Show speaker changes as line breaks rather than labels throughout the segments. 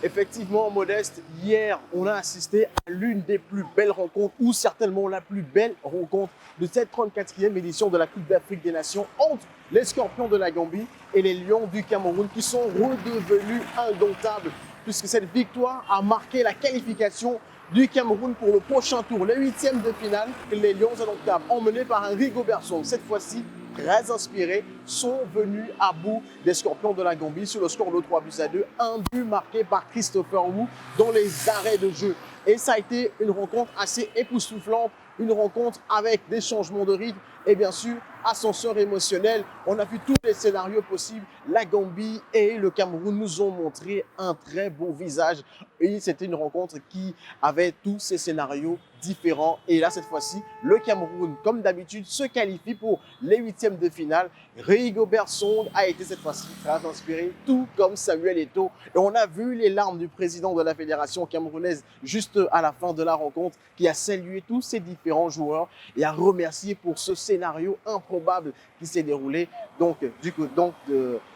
Effectivement, Modeste, hier, on a assisté à l'une des plus belles rencontres, ou certainement la plus belle rencontre de cette 34e édition de la Coupe d'Afrique des Nations entre les Scorpions de la Gambie et les Lions du Cameroun qui sont redevenus indomptables puisque cette victoire a marqué la qualification du Cameroun pour le prochain tour, les huitièmes de finale. Les Lions indomptables, emmenés par un Rigobert Song, cette fois-ci très inspirés, sont venus à bout des Scorpions de la Gambie sur le score de 3-2. Un but marqué par Christopher Wu dans les arrêts de jeu. Et ça a été une rencontre assez époustouflante, une rencontre avec des changements de rythme et bien sûr ascenseur émotionnel. On a vu tous les scénarios possibles. La Gambie et le Cameroun nous ont montré un très beau visage. Et c'était une rencontre qui avait tous ces scénarios différents. Et là, cette fois-ci, le Cameroun, comme d'habitude, se qualifie pour les huitièmes de finale. Rigobert Song a été cette fois-ci très inspiré, tout comme Samuel Eto'o. Et on a vu les larmes du président de la fédération camerounaise juste à la fin de la rencontre, qui a salué tous ces différents joueurs et a remercié pour ce scénario improbable qui s'est déroulé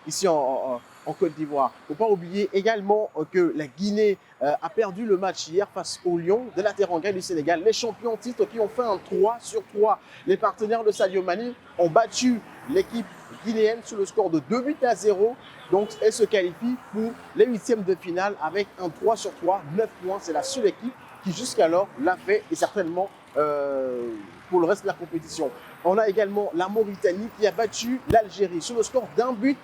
ici en Côte d'Ivoire. Il ne faut pas oublier également que la Guinée a perdu le match hier face aux Lions de la Teranga du Sénégal, les champions en titre qui ont fait un 3-3. Les partenaires de Sadio Mané ont battu l'équipe guinéenne sur le score de 2-0. Donc, elle se qualifie pour les huitièmes de finale avec un 3-3, 9 points. C'est la seule équipe qui jusqu'alors l'a fait et certainement pour le reste de la compétition. On a également la Mauritanie qui a battu l'Algérie sur le score d'1-0.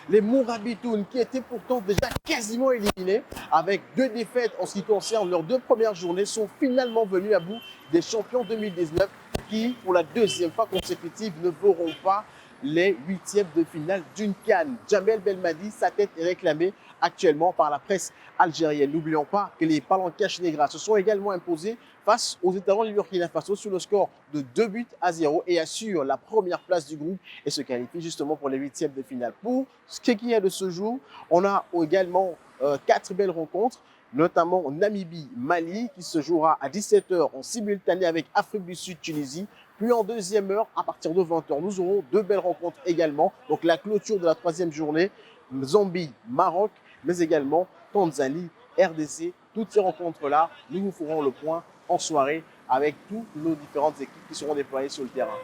Les Mourabitounes qui étaient pourtant déjà quasiment éliminés avec 2 défaites en ce qui concerne leurs 2 premières journées sont finalement venus à bout des champions 2019 qui, pour la 2e fois consécutive, ne verront pas les huitièmes de finale d'une CAN. Djamel Belmadi, sa tête est réclamée actuellement par la presse algérienne. N'oublions pas que les Palancash Negras se sont également imposés face aux étalons du Burkina Faso sur le score de 2-0 et assurent la première place du groupe et se qualifient justement pour les huitièmes de finale. Pour ce qui est de ce jour, on a également 4 belles rencontres, notamment Namibie-Mali qui se jouera à 17 h en simultané avec Afrique du Sud-Tunisie. Puis en deuxième heure, à partir de 20 h, nous aurons 2 belles rencontres également. Donc la clôture de la 3e journée, Zambie-Maroc, mais également Tanzanie-RDC. Toutes ces rencontres-là, nous vous ferons le point en soirée avec toutes nos différentes équipes qui seront déployées sur le terrain.